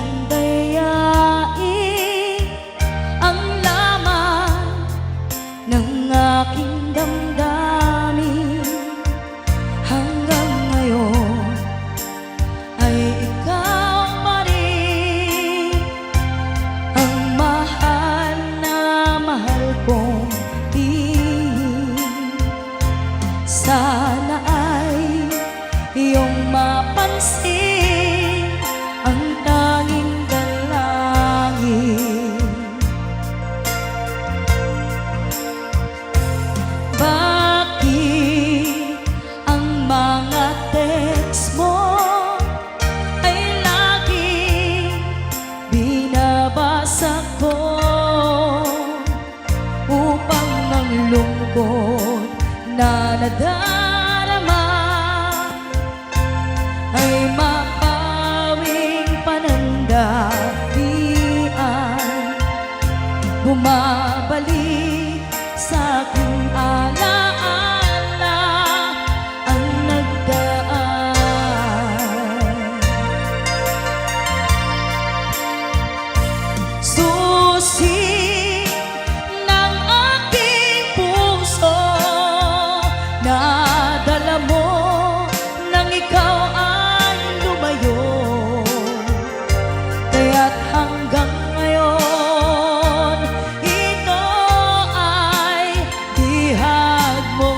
kayang dayain ang laman ng aking damdamin. Hanggang ngayon ay ikaw pa rin ang mahal na mahal kong tinig. Sana ay iyong mapansin ang tanging dalangin. Bakit ang mga text mo ay laging binabasa ko upang ang lungkot na nadarama ay mapawing panandalian. Bumabalik sa aking alaala ang nagdaan. Susi ng aking puso, nadala mo nang ikaw ay lumayo. Kaya't hanggang ngayon ito ay bihag mo.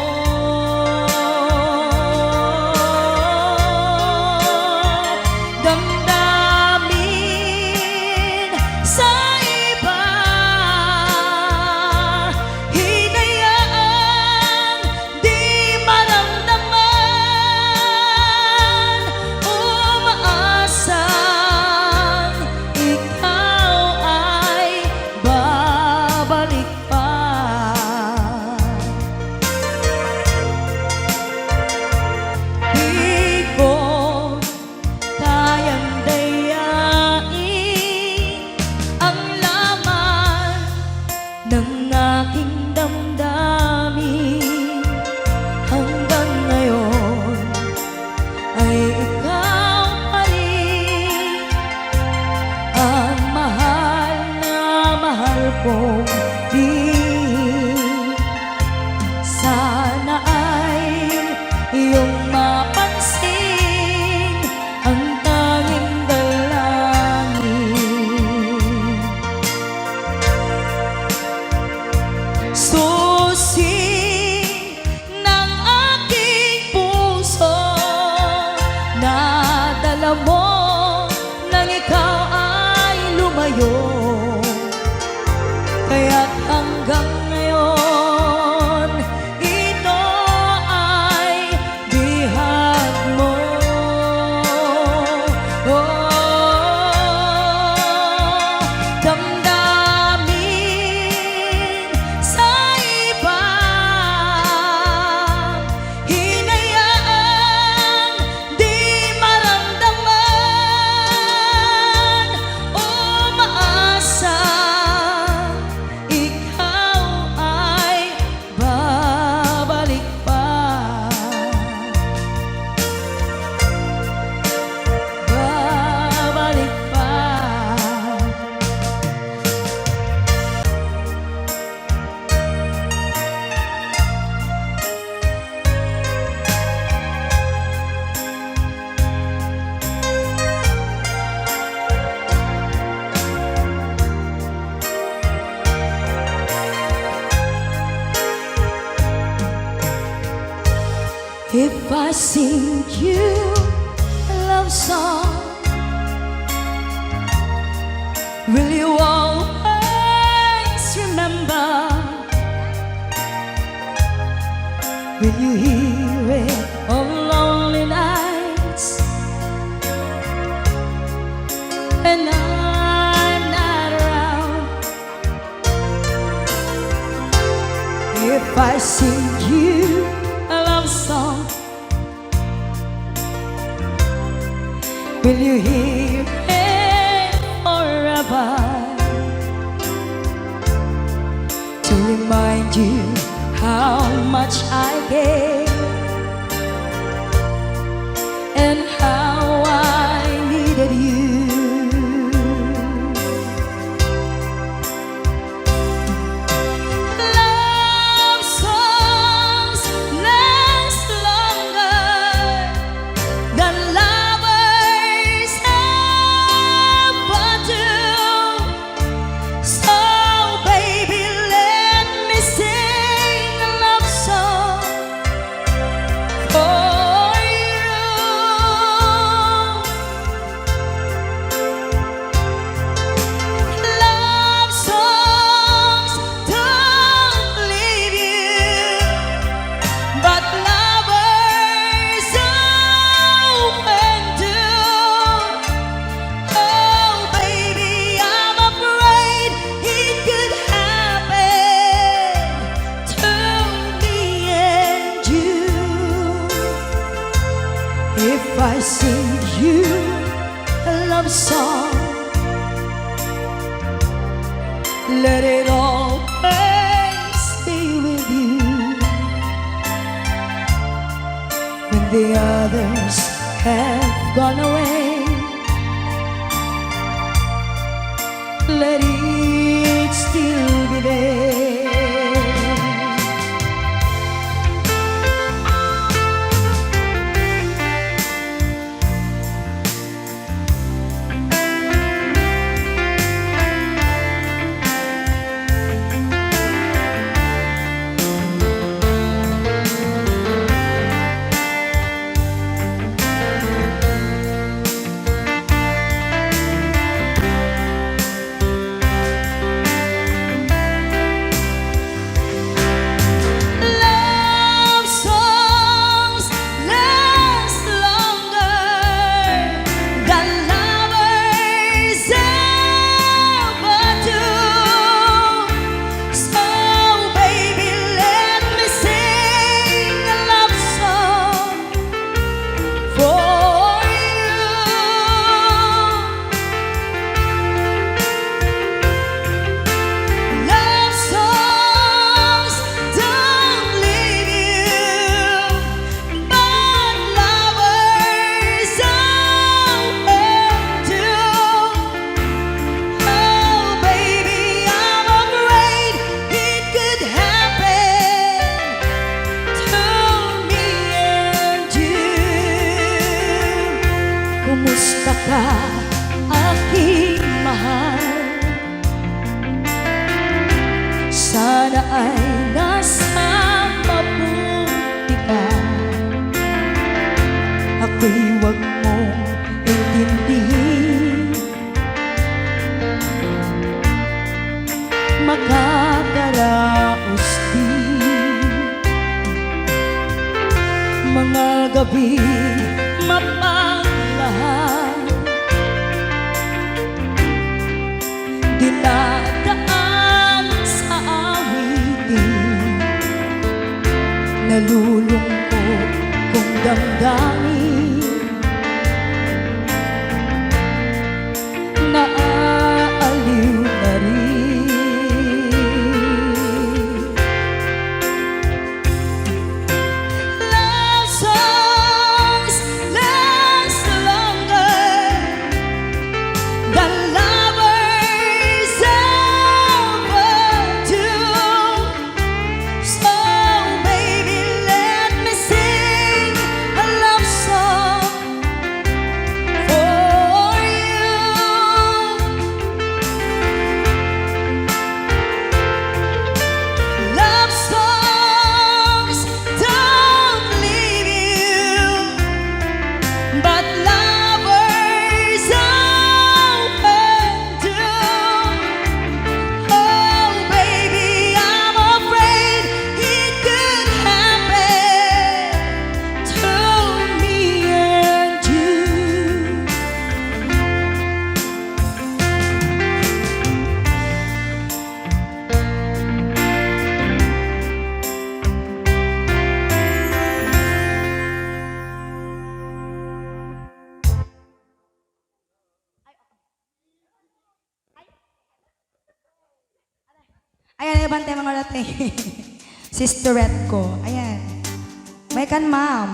Damdamin sa iba, hinayaang di maramdaman, umaasang ikaw ay babalik pa. Di ko kayang dayain ang laman ng aking damdamin. Hanggang ngayon ay ikaw pa rin ang mahal na mahal kong tinig. Sana ay iyong mapansin ang tanging dalangin. Susi ng aking puso, nadala mo nang ikaw ay lumayo. Kaya't hanggang ngayon ito ay bihag mo. Damdamin sa iba, hinayaang di maramdaman, umaasa ikaw ay babalik pa. Babalik pa. If I sing you a love song, will you always remember? Will you hear it on lonely nights and I'm not around? If I sing you a love song, will you hear it forever? To remind you how much I gave and how I needed you. song. Let it always be with you. When the others have gone away, let it still be there. Kumusta ka, aking mahal? Sana ay nasa mabuti ka. Ako'y huwag mong intindihin. Makakaraos din mga gabi mapaglahan, dinadaan sa awitin, nalulungkot kong damdamin, naaaliw na rin. Love songs last longer than lovers ever do. So baby, let me sing a love song for you. Love songs don't leave you, but lovers often do. Oh baby, I'm afraid it could happen to me and you. Ayan, ibang tema nga natin. Sisterette ko. Ayan. May kan, ma'am.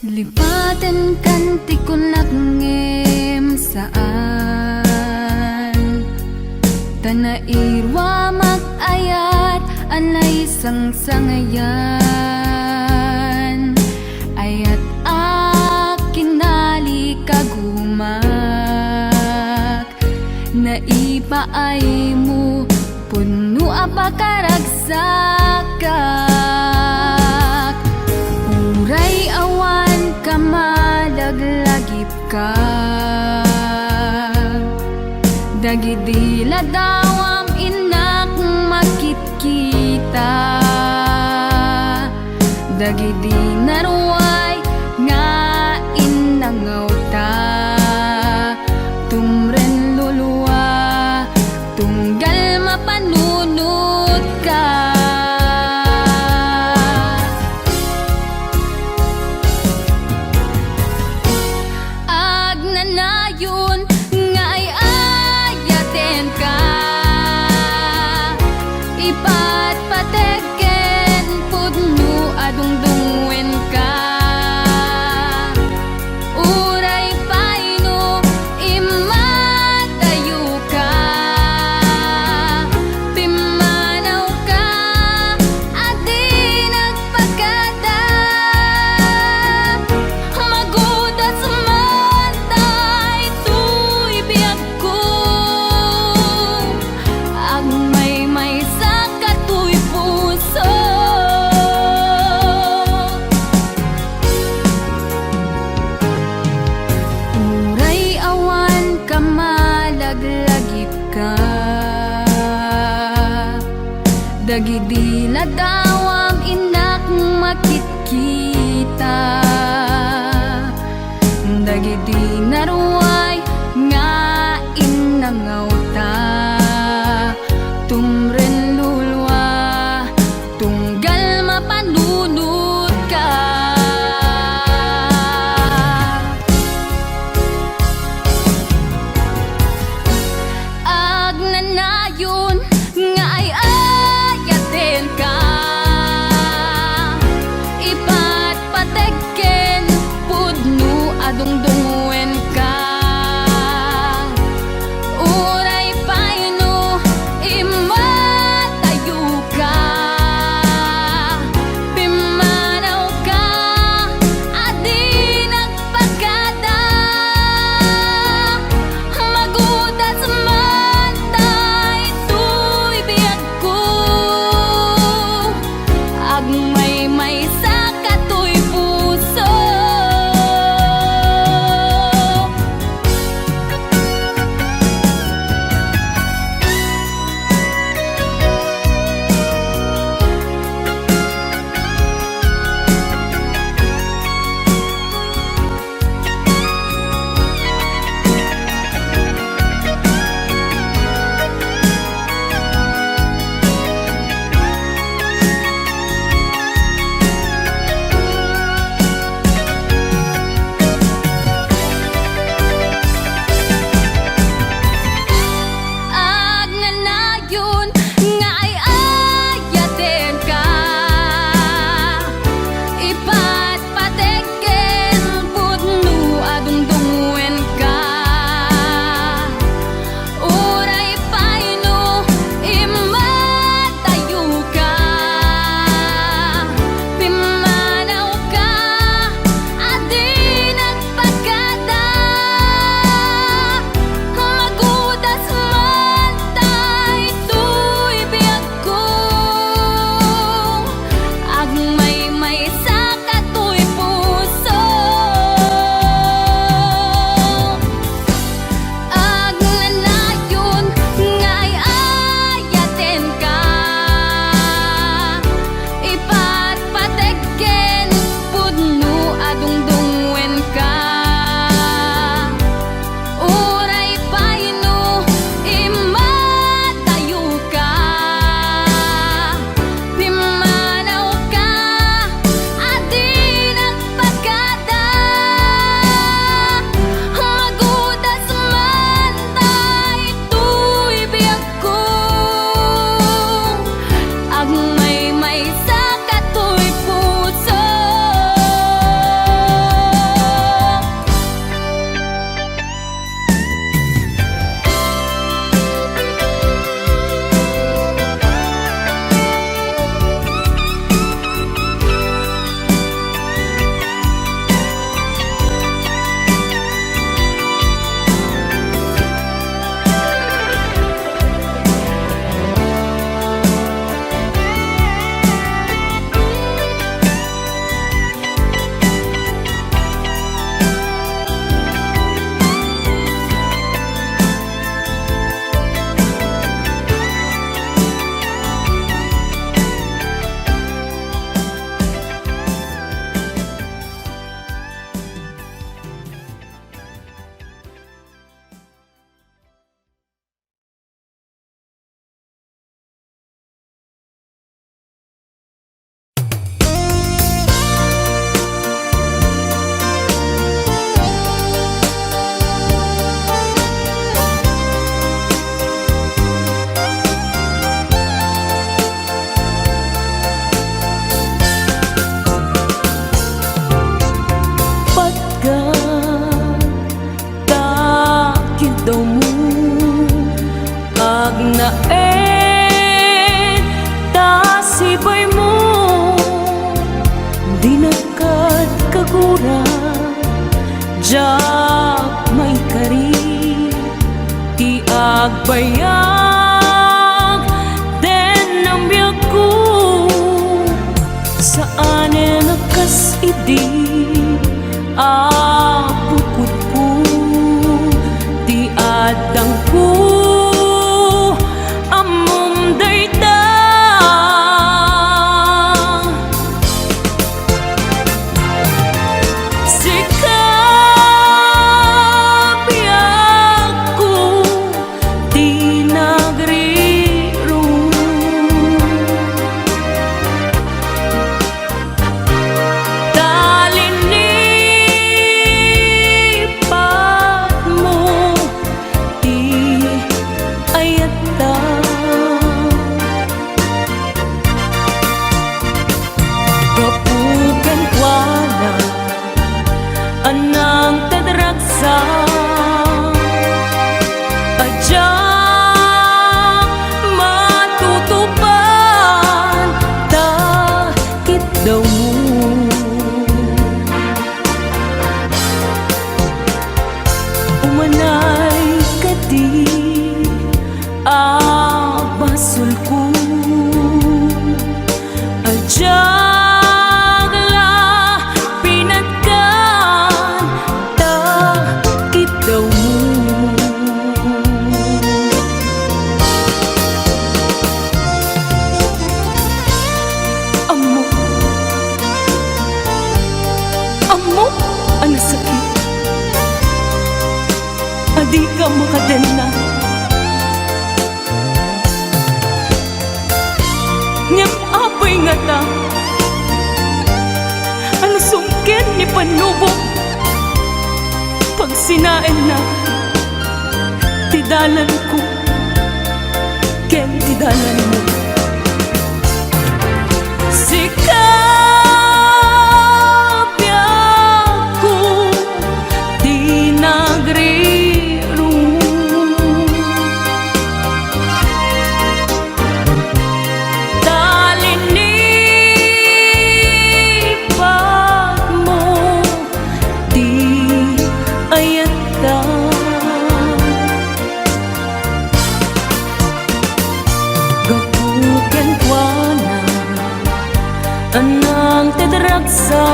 Lipaten kanti ko nagngem saan Tanairwa mag-ayat anay sang-sangayan Ayat akin nali kagumak Naipaay mo puno apakaragsak Uray awan lagip ka. Dagidila dawam inak makit-kita. Dagidi naruay nga inangaw ta. Tumren luluwa tunggal mapanunod ka. Agnanayon nga ay ayaten ka. Ipatpateken pudno adungdungwen ka. Uray paino imatayo ka. Pimanaw ka adi nagpagkada. Magudas man tay tuy biyag ko. Ang may sa katuy puso. Uray awan ka malaglagip ka. Dagidila dawam inak makit-kita. Dagidi naruay nga inangaw ta. Tumren lulwa tunggal mapanunod ka. Agnanayon nga ay ayaten ka. daw mo agnaen tasibay mo di nakad kagura jak may kari ti agbayag den ang biyag ko saan nakas idi apukot ko di adang ko amom dayta sikap ko di nagriro talinipat mo di ayata kapugan wala anang tadraksa adyak matutupan takit daw mo umanay kadi abasol ko adyak la pinagkan takit daw mo amo amo ang sakit adi ka makadena ngem apoy nga ta ang sungkin ni panubok pag sinain na tidalan ko ken tidalan mo sikap ko di nagriro talinipat mo di ayata gapugan kuana anang tedragsa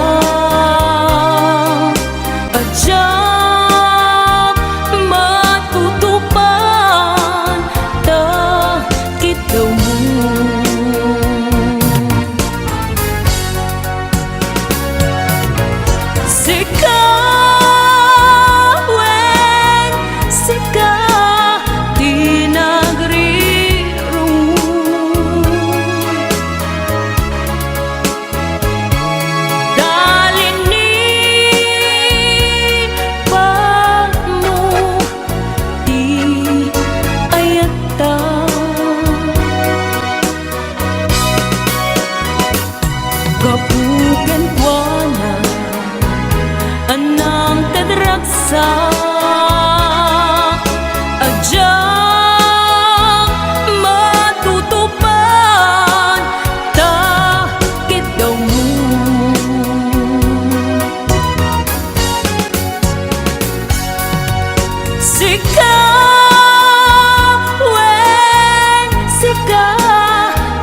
adyak matutupan takit daw mo sikawen sika di nagriro talinipat mo di ayata kapugan kuana anang tadraksa adyak matutupan takit daw mo sikawen sika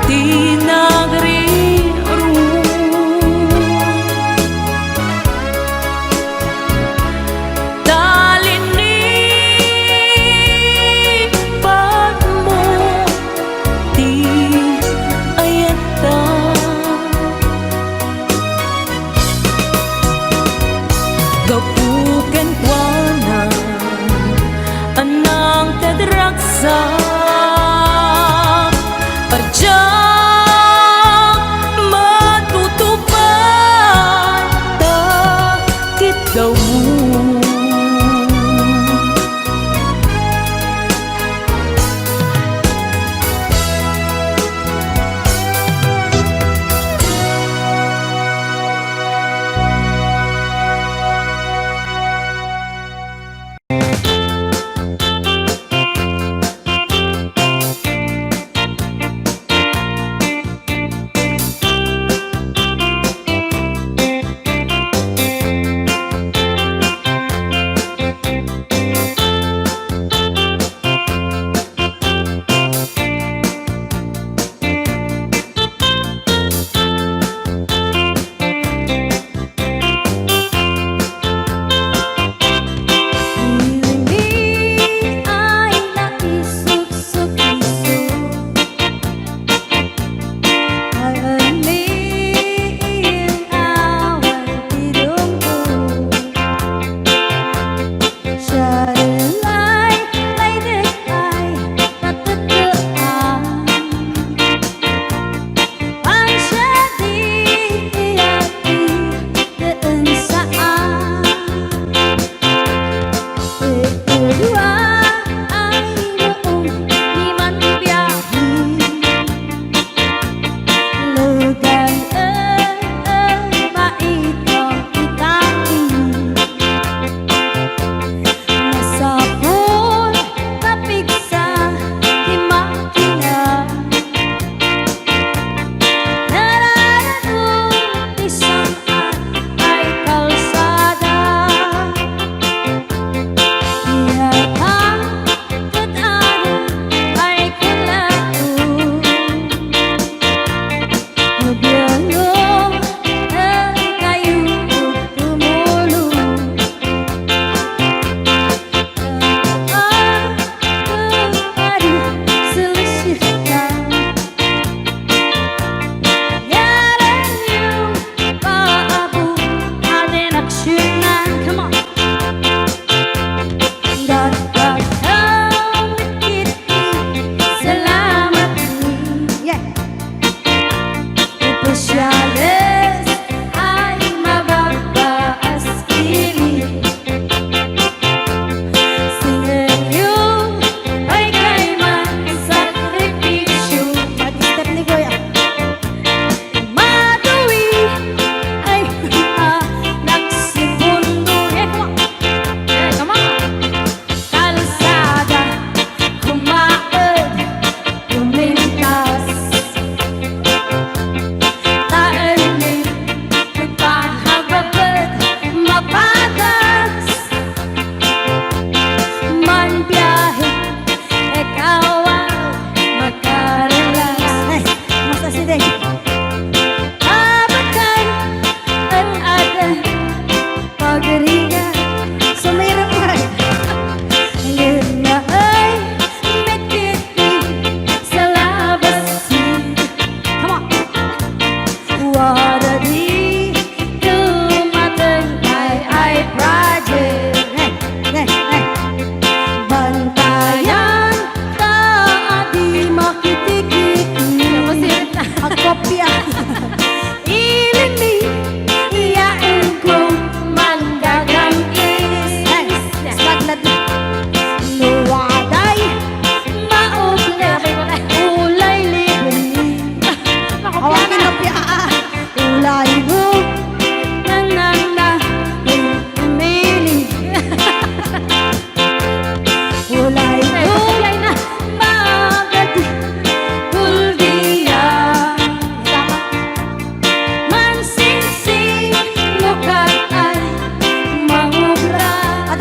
di nagriro talinipat mo di ayata gapugan kuana anang tadraksa adyak matutupan takit daw mo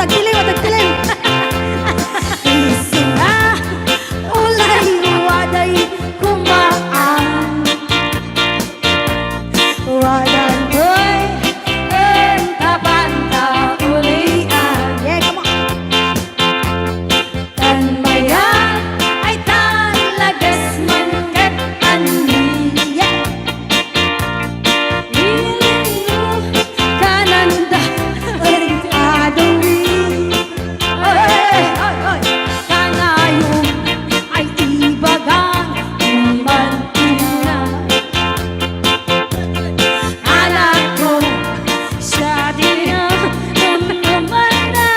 tagtilim, tagtilim. Isu na ulay waday kumaan. Wadan ko'y entabanta ulian. Yeah, come on. Tanbayan ay talagas man kat aniya. Kananda adori. Kanayo ay ibagang umantina. Anak ko siya din ang umana.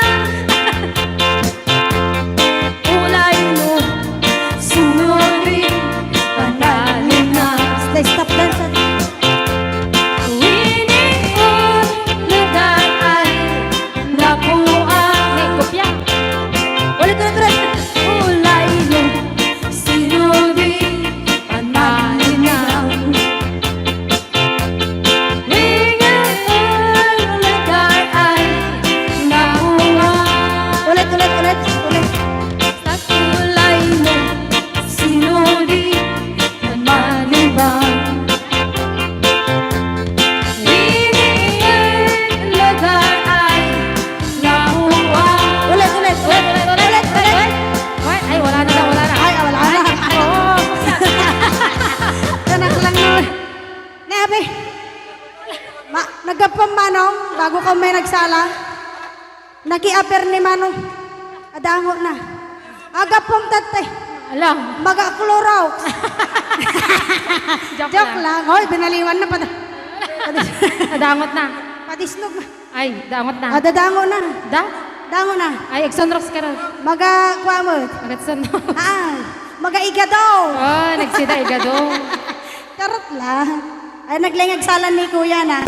Ulay mo sunurin panalin na. Stop dance. Winion lugar ay napuan. May kopya. Ulit. Ulay mo sinurin panalin na. Winion lugar ay napuan. Ulit. Ulay mo sinurin panalin na. Ay, wala na. Ay, wala na. Oo. Tanak lang nun. Nabi, nagkapang manong, bago ka may nagsala, naki-apper ni manong, adango na. Agapong tatay, Alam. mag-akluraw. Joke lang. Hoy, binaliwan na pa. Nadangot na. Patisnog na. Ay, dangot na. Dadango na. Dango na. Ay, Exonrox ka rin. Maga-kuha mo. Nagsunod. Maga-igadaw. Oh, nagsida igado. Karot lang. Ay, naglingag salan ni kuya na.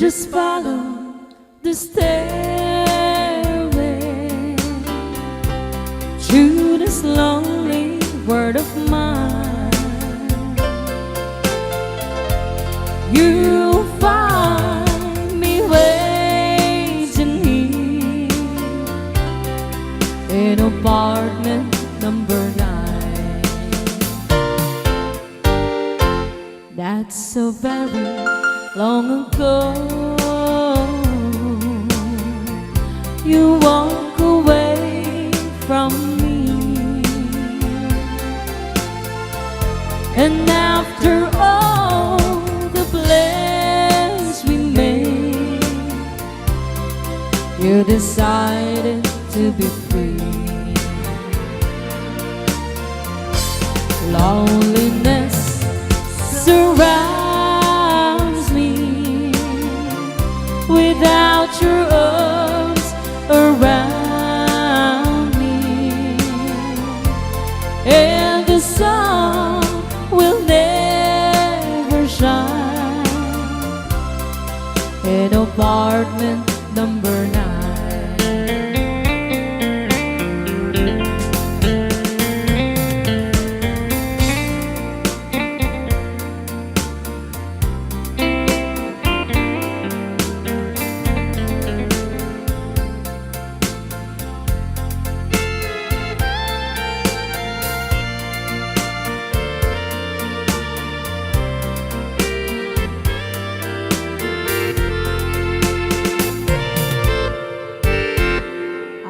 just follow the stairway to this lonely world of mine. You'll find me waiting here in apartment number 9. That's so very long ago. You walk away from me, and after all the plans we made, you decided to be free. Loneliness surrounds me without your arms around me, and the sun will never shine in apartment number 9.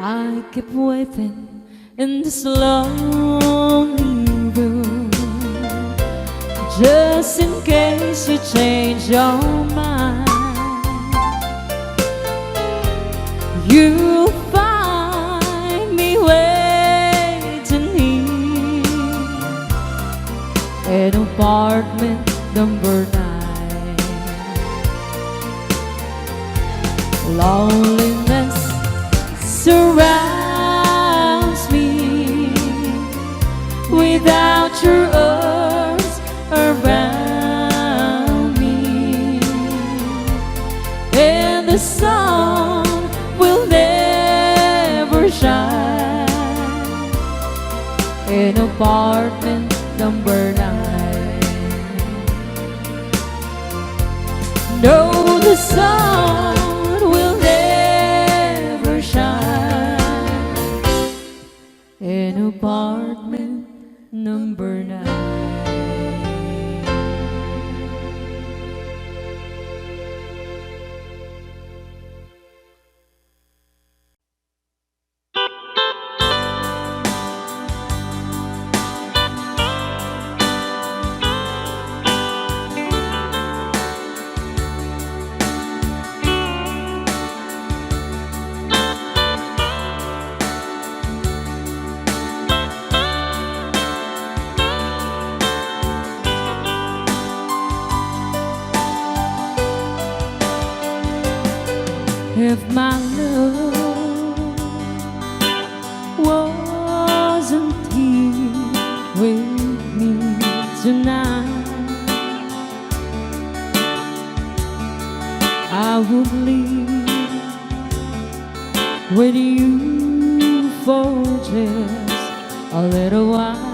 I keep waiting in this lonely room, just in case you change your mind. You'll find me waiting here in apartment number 9. Loneliness surrounds me without your arms around me, and the sun will never shine in apartment number 9. No, the sun will never shine in apartment number 9. If my love wasn't here with me tonight, I would leave with you for just a little while.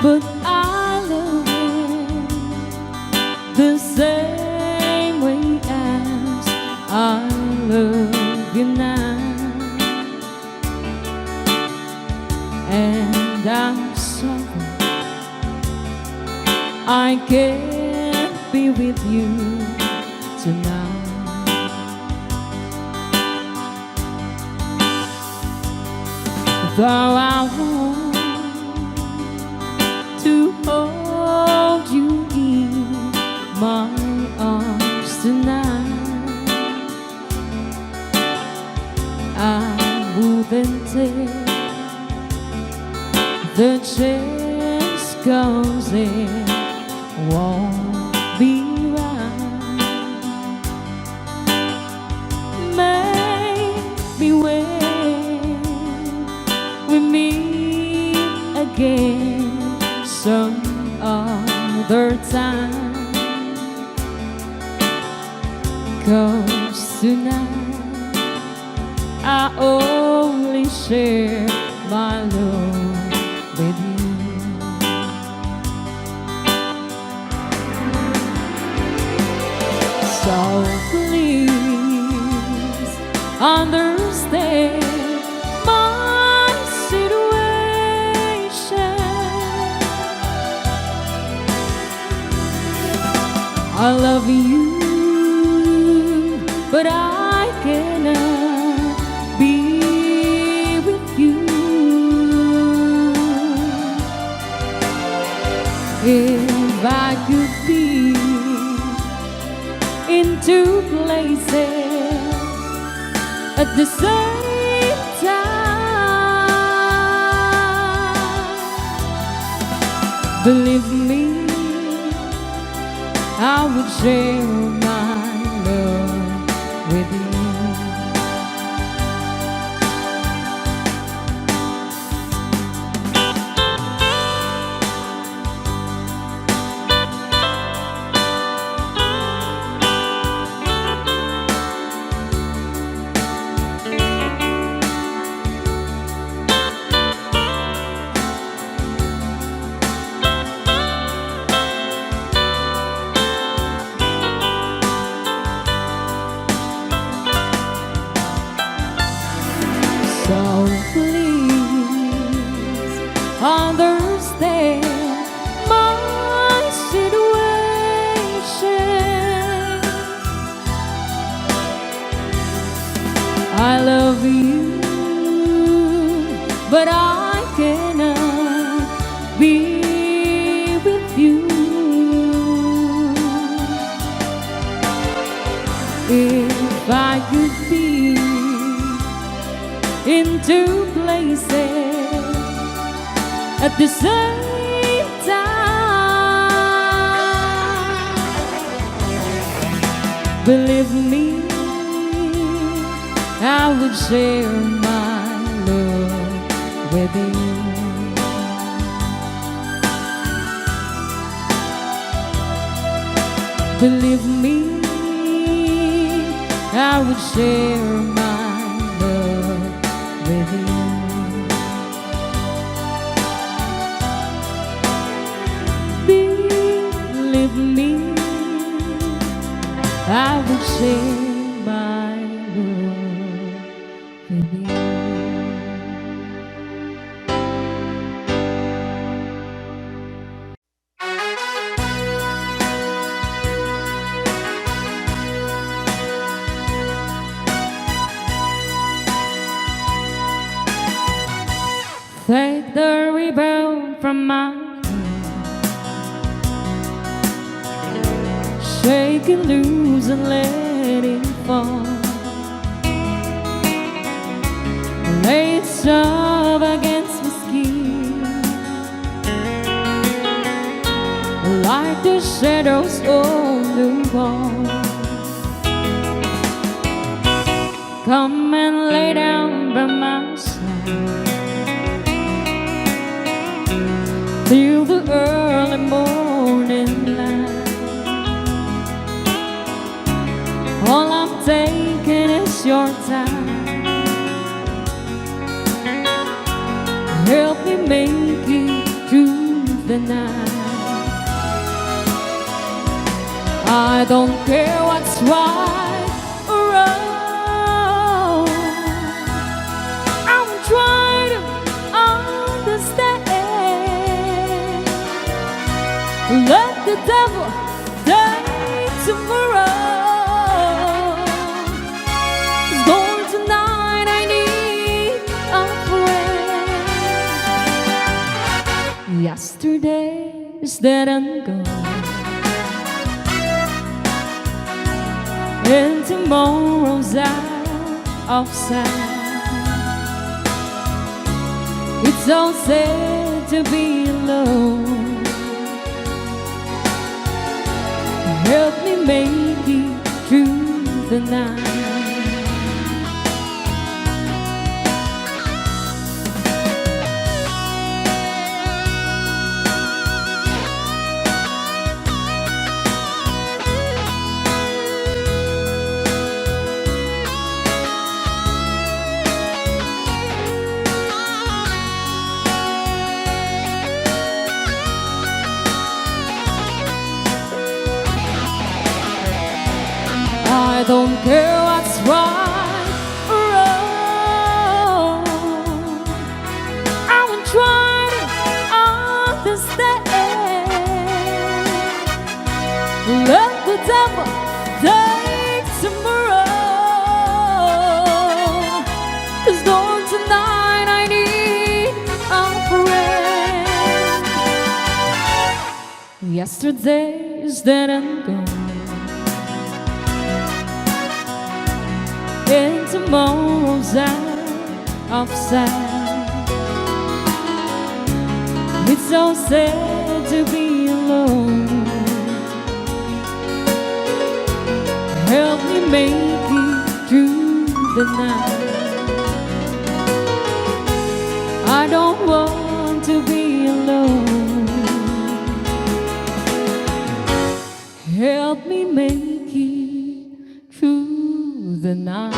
But I love him the same way as I love you now, and I'm sorry I can't be with you tonight. Though I want to hold you in my arms tonight, I wouldn't take the chance, 'cause it won't be right. Maybe when we meet again some other other time. 'Cause tonight I only share my love with you. So please understand my situation. I love you, but I cannot be with you. If I could be in two places at the same time, believe me, I would share my love with you. So please understand my situation. I love you, but I cannot be with you. If I could be in two places at the same time, believe me, I would share my love with you. Believe me, I would share my love with you. Believe me, I would share my love with you. Take the ribbon from my hand, shake it loose and let it fall. Lay it sharp against my skin, like the shadows on the wall. Come and lay down by my side till the early morning light. All I'm taking is your time. Help me make it through the night. I don't care what's right or wrong. I'm trying to understand. Let the devil die tomorrow. 'Cause Lord, tonight I need a friend. Yesterday is dead and gone, and tomorrow's out of sight. It's so sad to be alone. Help me make it through the night. don't care what's right or wrong. I will try to understand. Let the devil take tomorrow. 'Cause Lord, tonight I need a friend. Yesterday is dead and gone, and tomorrow's out of sight. It's so sad to be alone. Help me make it through the night. I don't want to be alone. Help me make it through the night.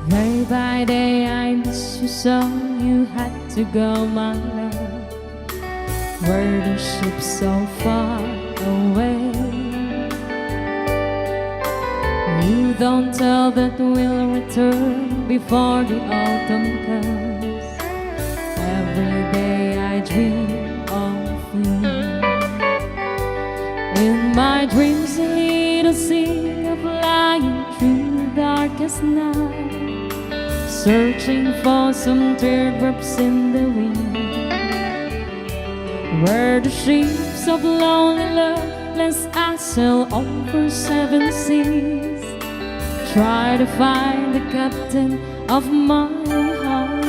Day by day I miss you so, you had to go, my love. Were the ship so far away? You don't tell that we'll return before the autumn comes. Every day I dream of you. In my dreams a little sea flying through the darkest night, searching for some teardrops in the wind. Where the ships of lonely love lest I sail over 7 seas, try to find the captain of my heart.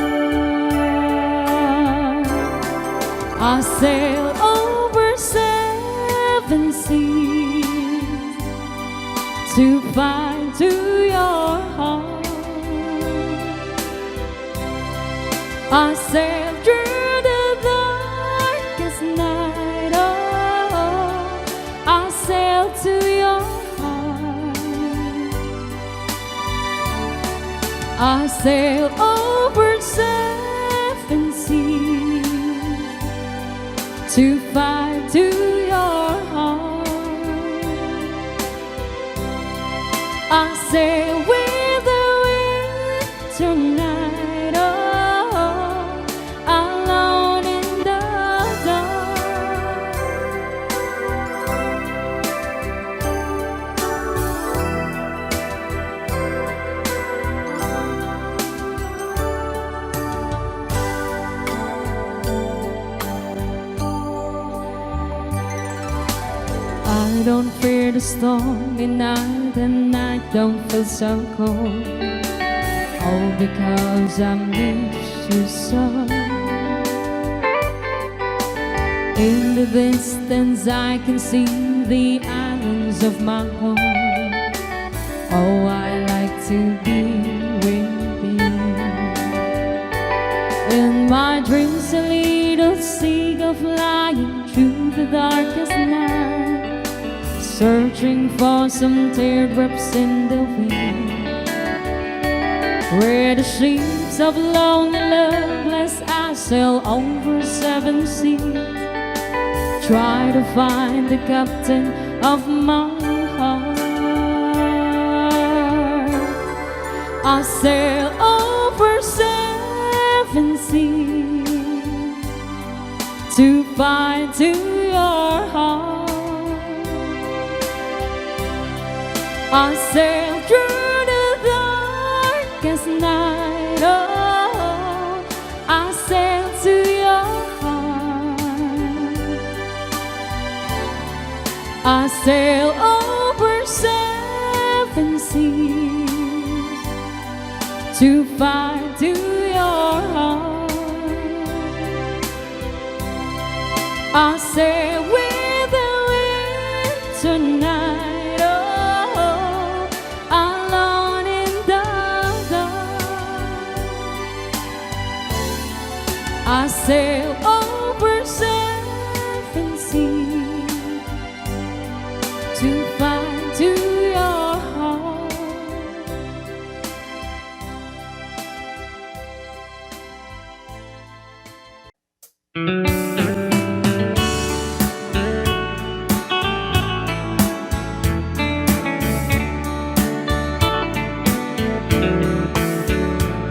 I sail over 7 seas to find to your heart. I sail through the darkest night, oh, I sail to your heart. I sail over 7 seas to find to your heart. I sail with the winter night, oh, I don't fear the stormy night, and I don't feel so cold. All because I miss you so. In the distance I can see the islands of my home. Oh, I like to be with you. In my dreams a little seagull flying through the darkest night, searching for some teardrops in the wind. Where the ships of lonely love lest I sail over 7 seas, try to find the captain of my heart. I sail over 7 seas to find to your heart. I sail through the darkest night, oh, I sail to your heart. I sail over 7 seas to find to your I sail with the wind tonight, oh, alone in the dark. I sail over seven seas to find to your heart.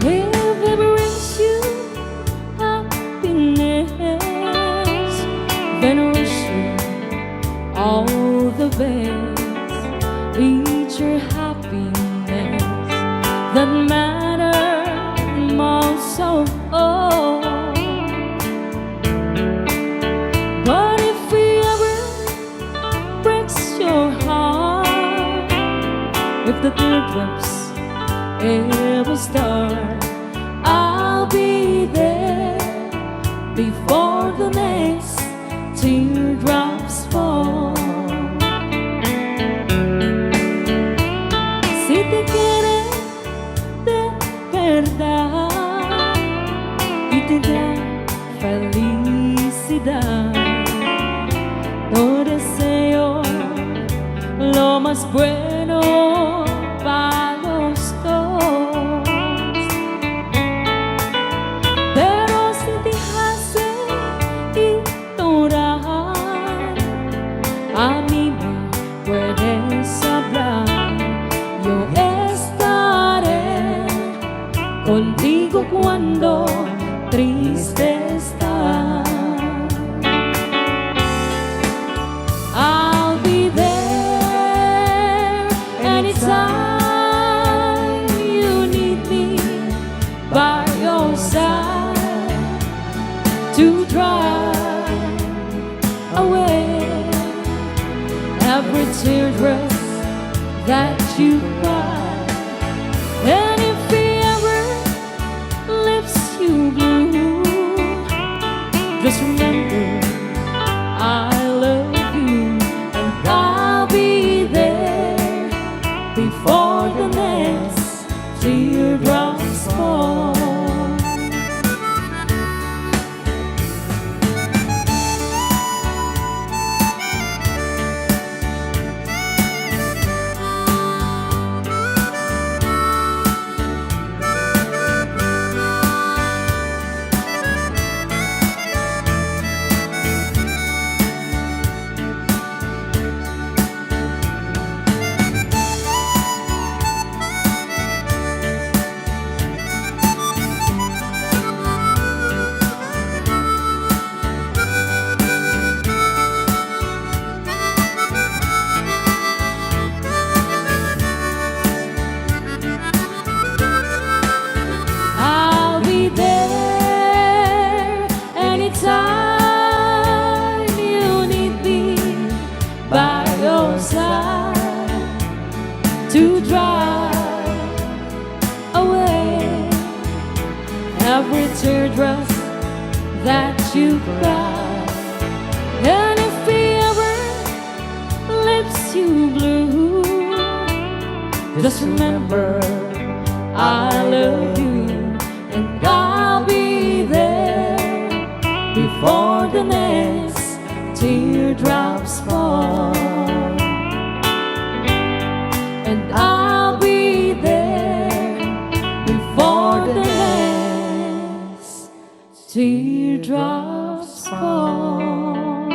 If it brings you happiness, then wish you all the best. It's your happiness that matters most of all. But if he ever breaks your heart, if the teardrops ever start, I'll be there before the next teardrops fall. Si te quieres de verdad y te da felicidad, yo deseo lo más bueno para los dos. Pero si te hace ignorar, a mí me puedes hablar. Yo estaré contigo cuando triste estás. I'll be there anytime you need me, by your side to drive away every teardrop that you cry. And if he ever leaves you blue, just remember I love you, and I'll be there before the next teardrops fall. I'll be there anytime you need me, by your side to drive away every teardrop that you cry. And if he ever leaves you blue, just remember I love you, and I'll be there before the next teardrops fall. And I'll be there before the next teardrops fall.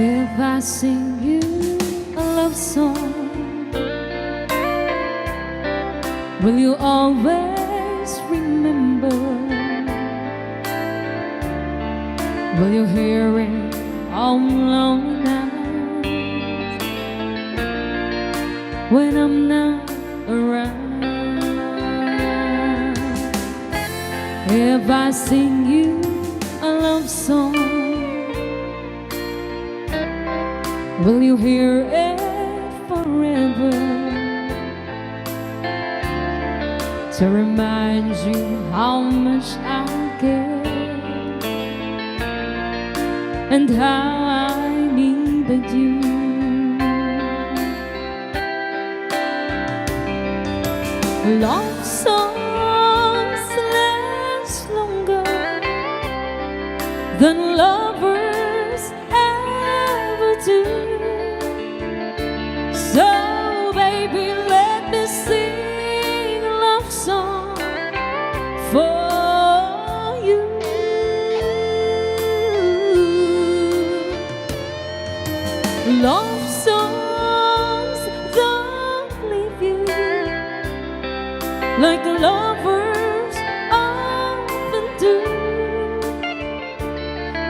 If I sing you a love song, Will you always remember? Will you hear it all lonely nights when I'm not around? If I sing you a love song, will you hear it forever? To remind you how much I care and how I needed you. Love songs last longer than lovers ever do. So baby, let me sing a love song for you. Love songs don't leave you like lovers often do.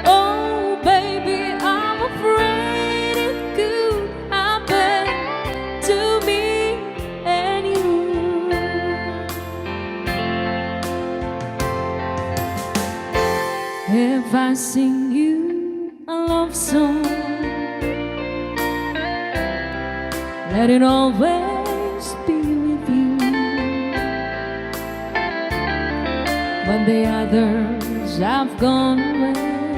Oh baby, I'm afraid it could happen to me and you. If I sing you a love song, let it always be with you. When the others have gone away,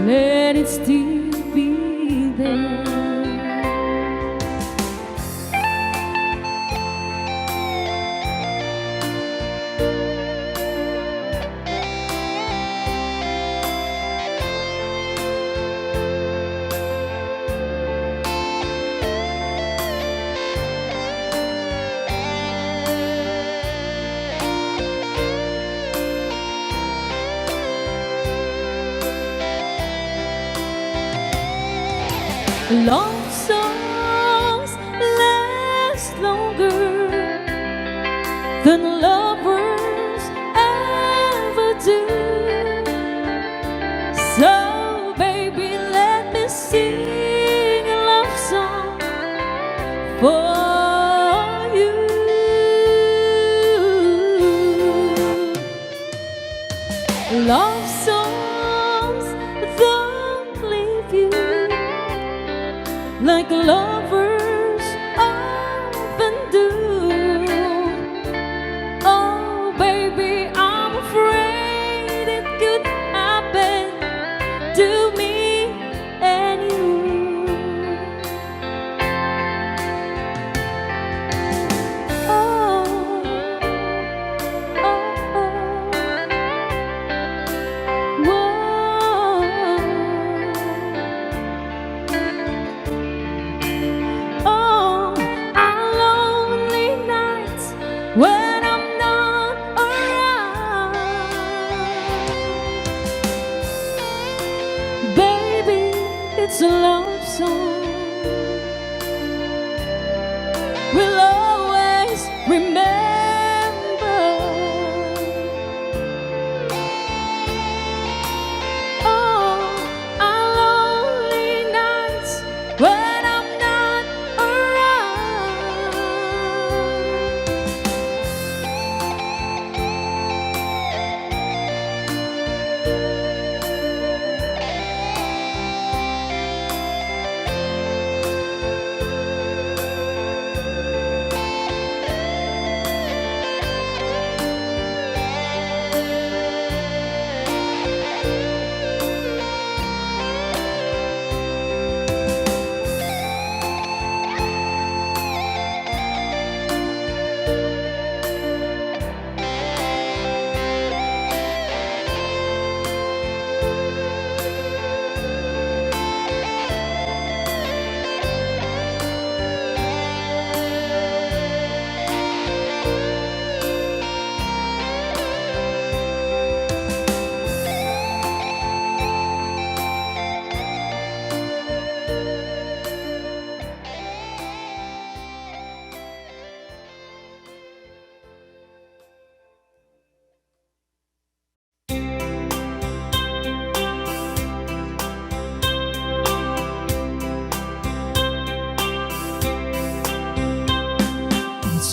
let it still be there. Love songs last longer than lovers ever do. So baby, let me sing a love song for you. Love songs don't leave you like lovers often do. Oh baby, I'm afraid it could happen to me and you. Oh, oh, oh. Whoa. Oh, our lonely nights when I'm not around. Baby, it's a love song. We'll always remember. Oh, our lonely nights when I'm not around.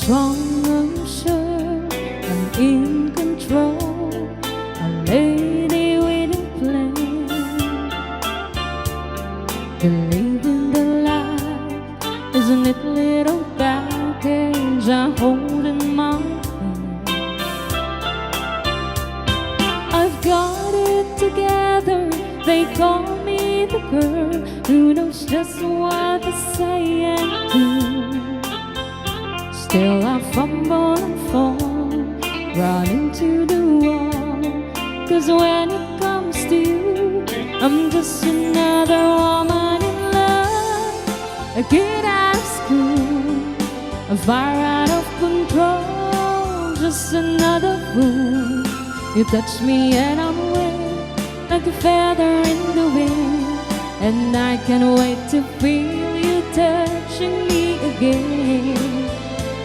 strong, I'm sure, I'm in control, a lady with a plan. Believe in the life, isn't it little package I hold in my hand? I've got it together, they call me the girl who knows just what to say and do. Still I fumble and fall, run into the wall. 'Cause when it comes to you, I'm just another woman in love. A kid out of school, a fire out of control, just another fool. You touch me and I'm wet, like a feather in the wind. And I can't wait to feel you touching me again.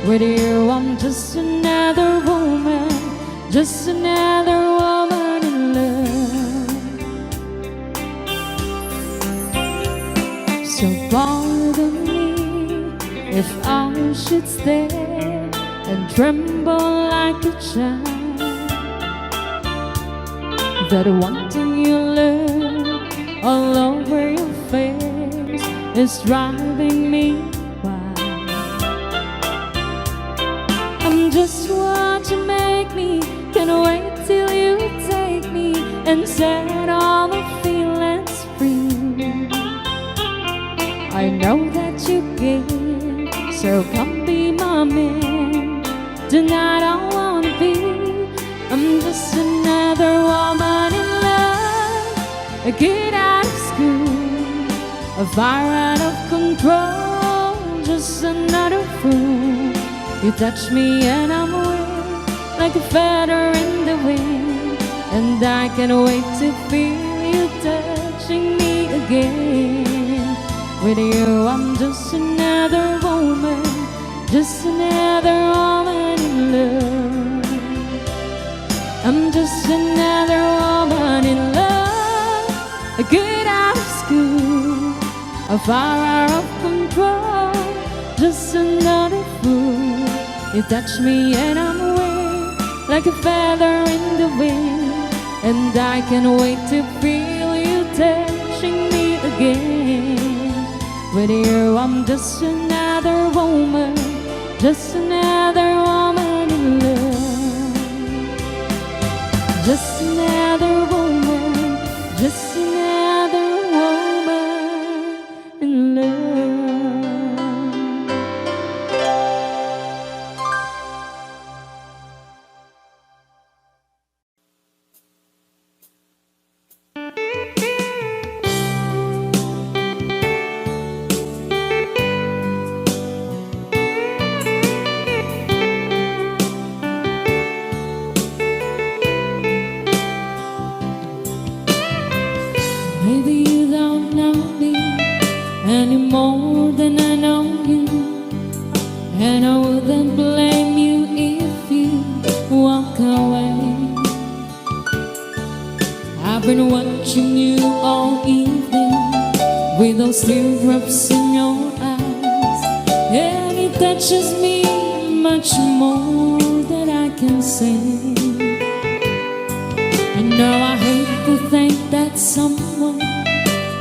With you I'm just another woman, just another woman in love. So pardon me if I should stare and tremble like a child. That one thing you learn all over your face is driving me wild. I'm just what you make me, can't wait till you take me and set all my feelings free. I know that you care, so come be my man. Tonight I wanna be, I'm just another woman in love. A kid out of school, a fire out of control, just another fool. You touch me and I'm wet, like a feather in the wind. And I can't wait to feel you touching me again. With you I'm just another woman, just another woman in love. I'm just another woman in love. A kid out of school, a fire out of control, just another fool. You touch me and I'm wet, like a feather in the wind. And I can't wait to feel you touching me again. With you I'm just another woman, just another woman in love. Just another woman, just another woman in love. Maybe you don't know me any more than I know you, and I wouldn't blame you if you walk away. I've been watching you all evening with those teardrops in your eyes, and it touches me much more than I can say. And now I hate to think that someone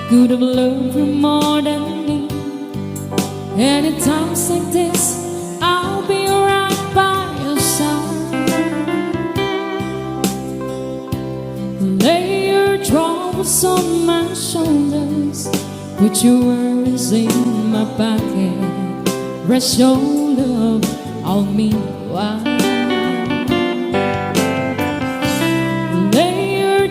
could have loved you more than me. And at times like this, I'll be right by your side. Lay your troubles on my shoulders, put your worries in my pocket, rest your love on me while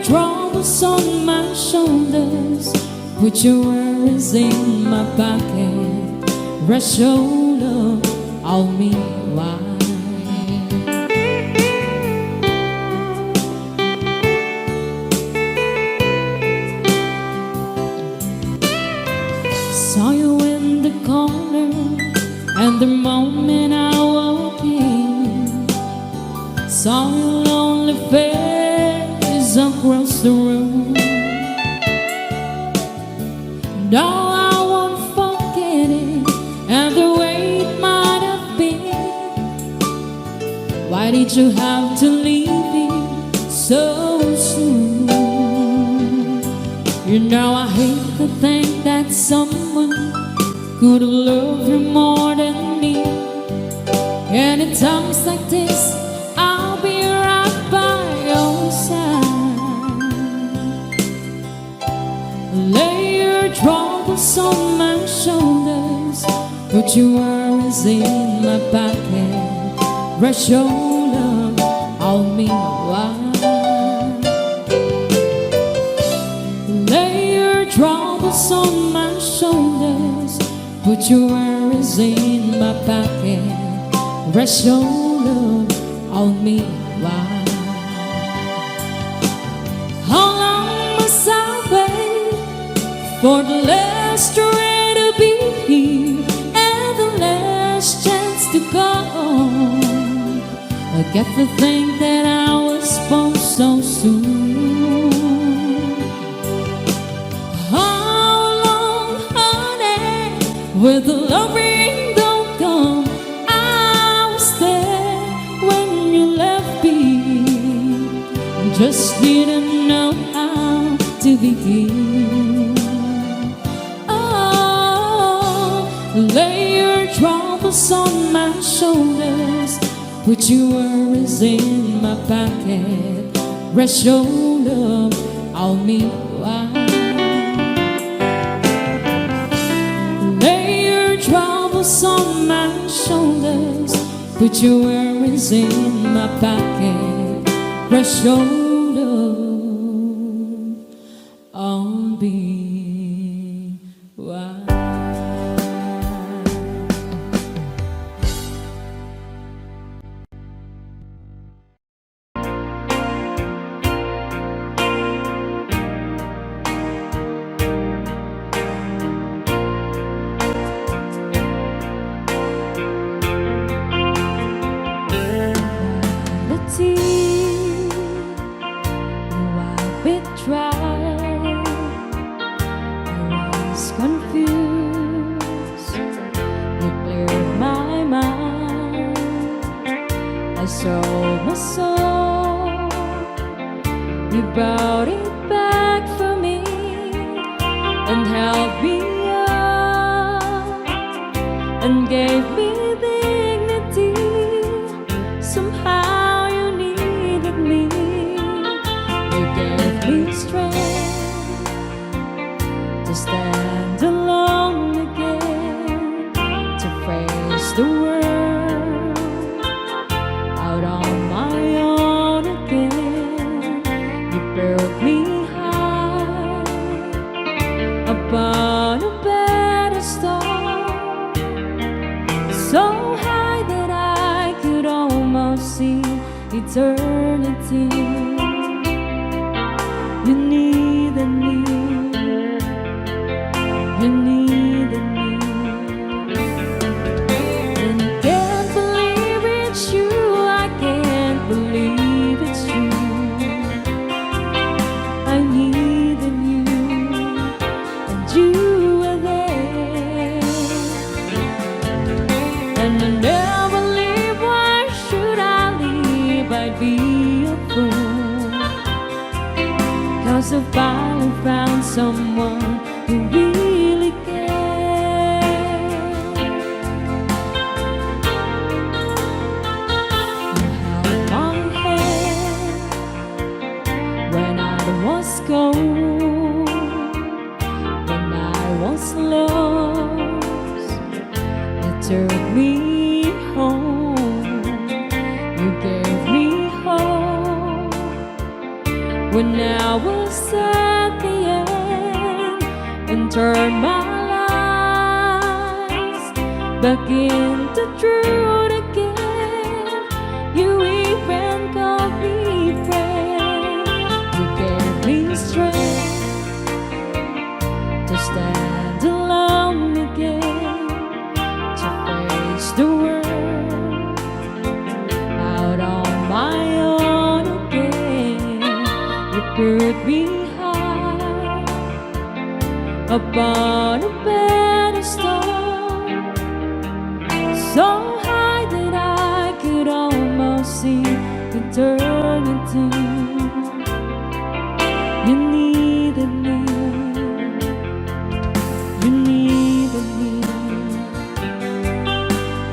troubles on my shoulders, put your worries in my pocket, rest your love on me while saw you in the corner, and the moment I walked in, saw your lonely face across the room. No, I won't forget it, and the way it might have been did you have to leave me so soon? You know I hate to think that someone could have loved you more than me. And in times like this, I'll be right by your side. Lay your troubles on my shoulders, put your worries in my pocket, rest your love on me a while. Lay your troubles on my shoulders, put your worries in my pocket, rest your love on me a while. How long must I wait for the last train to be here and the last chance to go? I get to think that I was born so soon. How long, honey, will the love ring don't come? I was there when you left me, just didn't know how to begin. Oh, lay your troubles on my shoulders, put your worries in my pocket, rest your love on me a while. Lay your troubles on my shoulders, put your worries in my pocket, rest your love on me a while. You brought it back for me and held me up and gave me dignity. Somehow you needed me. You gave me strength to stand alone again, to face the world out on my own again. Built me high upon a pedestal, so high that I could almost see eternity. You needed me, you needed me, and I can't believe it's you, I can't believe it's you. I needed you, and you were there, and I never leave. Why should I leave? I'd be a fool, 'cause I finally found someone who really cares. You held my hand when I was cold, when I was lost. You took me home, you gave me hope. When I was at the end and turned my lives back into truth again, you even called me friend. You gave me strength to stand alone again, to face the world out on my own again. You put me high upon a pedestal, so high that I could almost see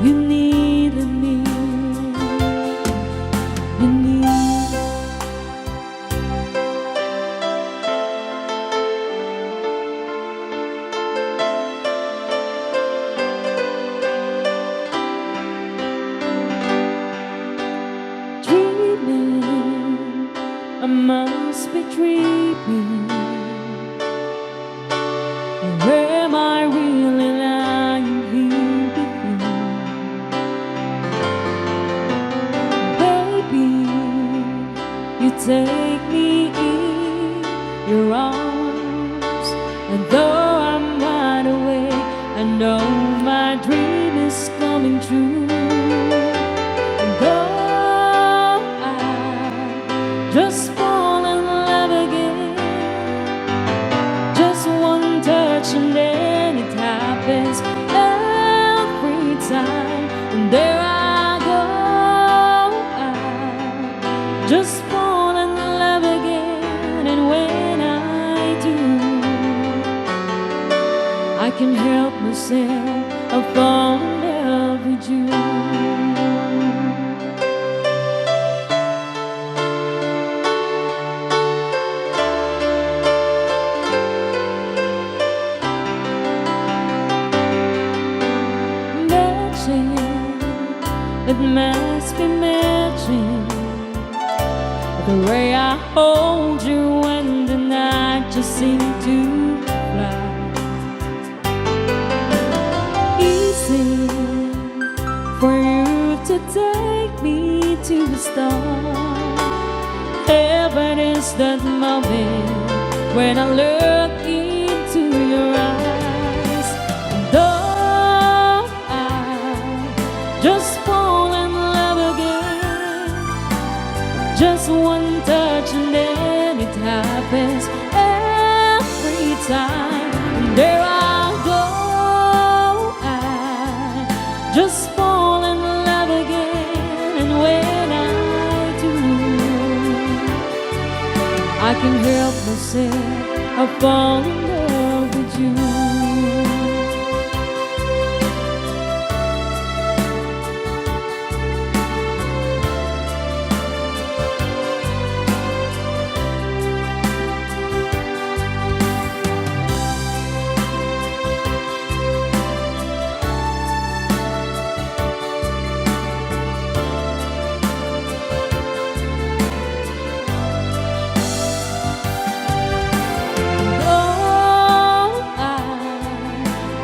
You needed me. You need. Dreaming, I must be dreaming. Or am I really lying here with you? Baby, you take me in your arms, and though I'm wide awake, I know my dream is coming true. And though I just fall in love again, just one touch and then it happens every time. And there I go, I just fall in love again. And when I do, I can help myself, I fall in love with you. It must be magic, the way I hold you when the night just seemed to fly. Easy for you to take me to the stars. Heaven is that moment when I look into your eyes. And though I just just one touch and then it happens every time. And there I go, I just fall in love again. And when I do, I can help myself, I fall in love with you.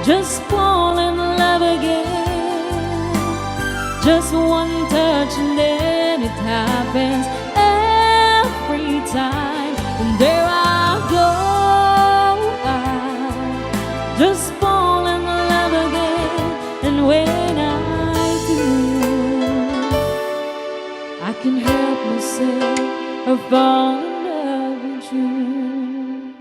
Just fall in love again, just one touch and then it happens every time. And there I go, I just fall in love again. And when I do, I can help myself, I fall in love with you.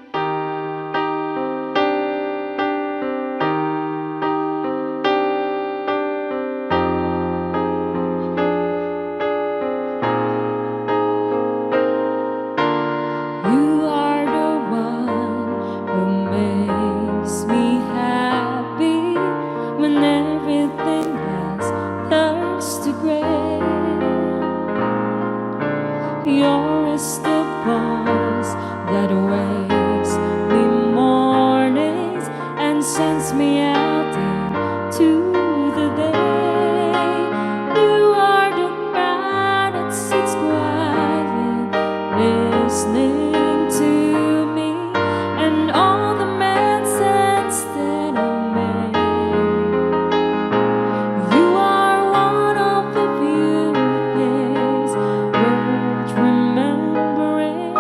Yours the voice that wakes me mornings and sends me out into the day. You are the crowd that sits quietly listening to me and all the sense that I made. You are one of the few things worth remembering.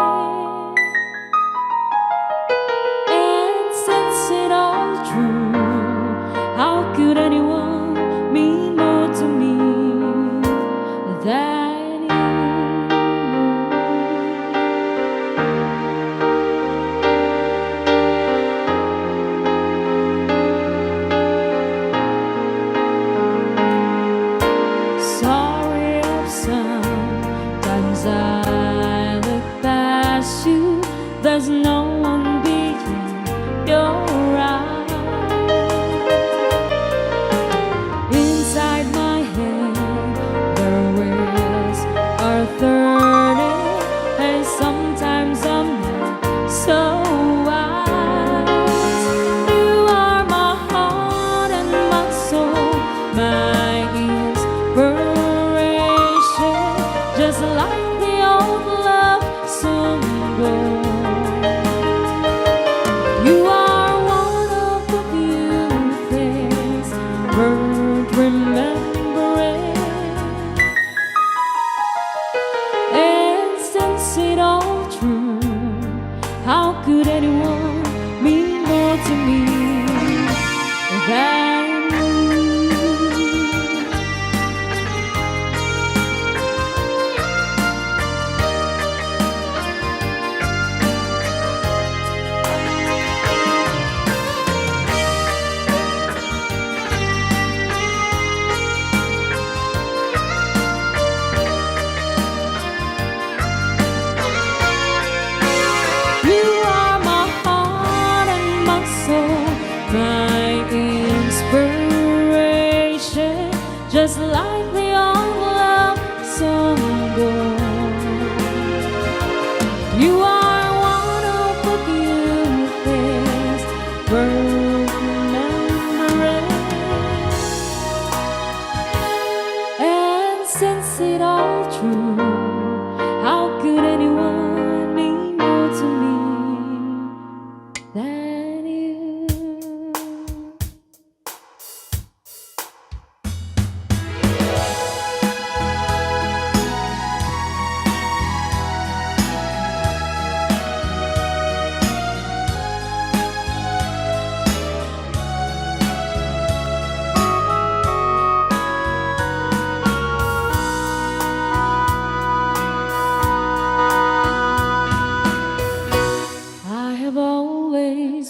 And since it all true, how could anyone mean more to me than I look past you, there's no one beating your eyes. bird remembering. And since it all true, how could anyone mean more to me than just like the old love song goes. You are one of the few things worth remembering. And since it all true, how could anyone mean more to me than you?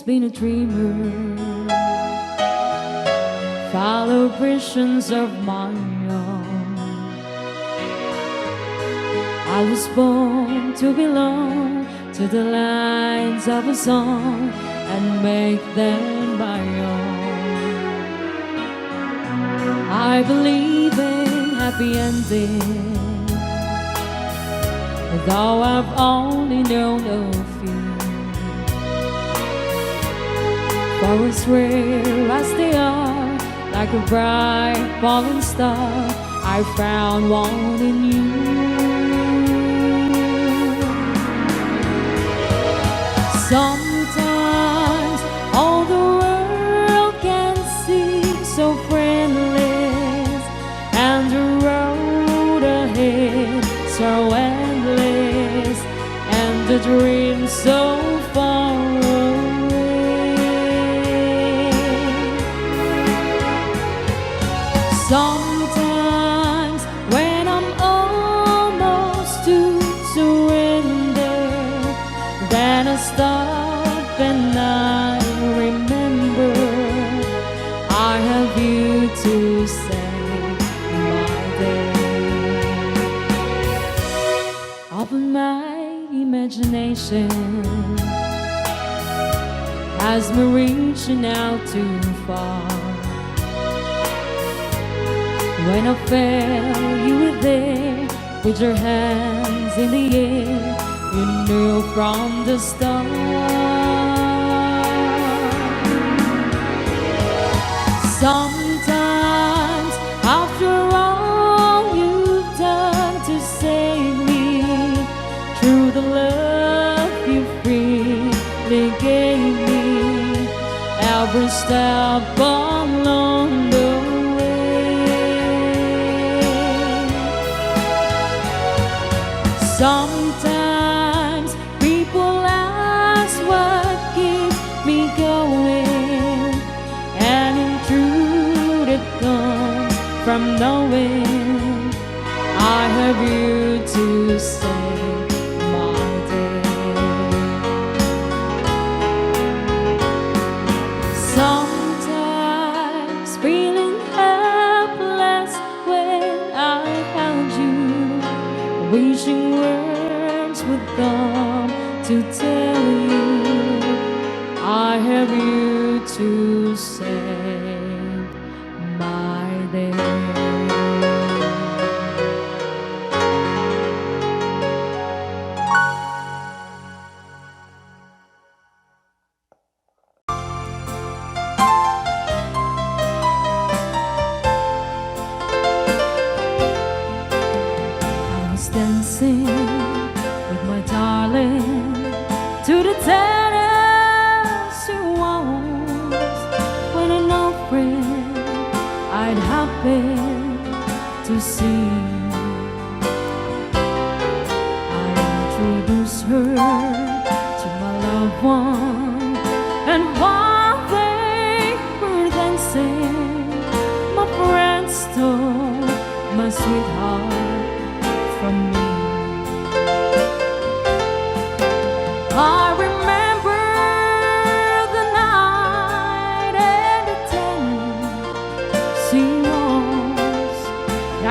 Been a dreamer, follow visions of my own. I was born to belong to the lines of a song and make them my own. I believe in happy endings, though I've only known a few. For as rare as they are, like a bright falling star, I found one in you. Sometimes all the world can seem so friendless, and the road ahead so endless, and the dream so far away. Sometimes when I'm almost to surrender, then I stop and I remember I have you to save my day. Open my imagination has me reaching out too far. When I fell, you were there with your hands in the air. You knew from the start. Sometimes, after all you've done to save me, through the love you freely gave me, every step along the sometimes people ask what keeps me going, and in truth it comes from knowing I have you to save my day. Sometimes feeling helpless when I held you, wishing words would come to tell you I have you to save my day. Dancing with my darling to the Tennessee waltz, when an old friend I'd happen to see. I introduced her to my loved one, and while they were dancing, my friend stole my sweetheart from me. I remember the night and the time she was.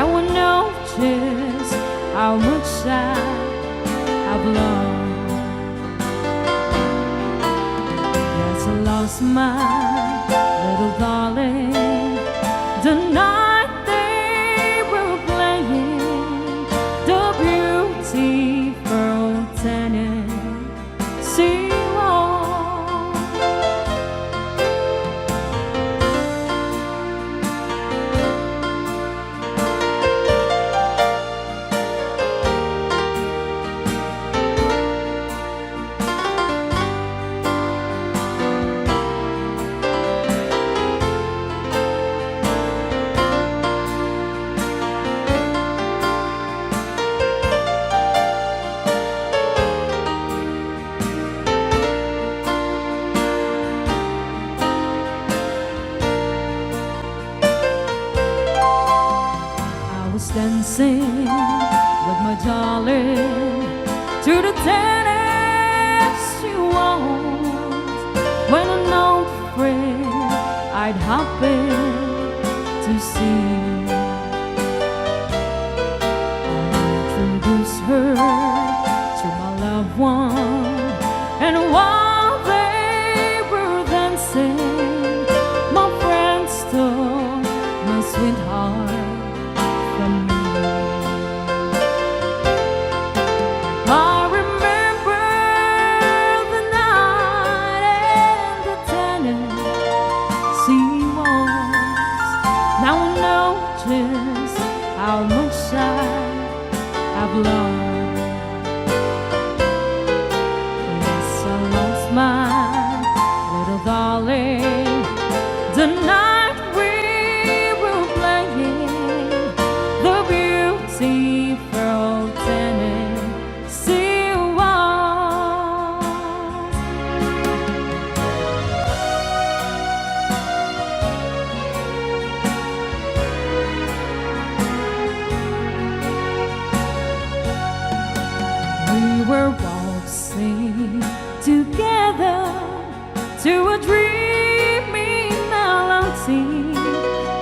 I will notice how much I've loved. Yes, I lost my little darling the night they were playing the beautiful Tennessee Waltz. I was dancing with my darling to the Tennessee Waltz when an old friend I'd happen to see. I introduced her to my loved one, and while they were dancing, my friend stole my sweetheart from me. I remember the night and the Tennessee Waltz. Now I know just how much I've loved. Yes, I lost my little darling the night we were playing the beautiful Tennessee Waltz. We were waltzing together to a dreamy melody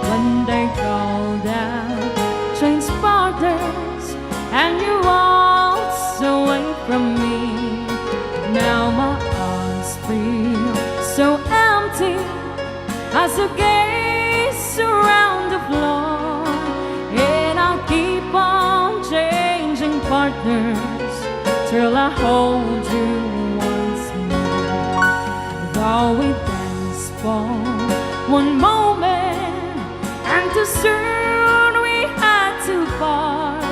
when they called out train spotters, and you waltzed away from me. Now my arms feel so empty as I gaze around the floor, and I keep on changing partners till I hold you once more. Though we dance for one moment, and too soon we had to part.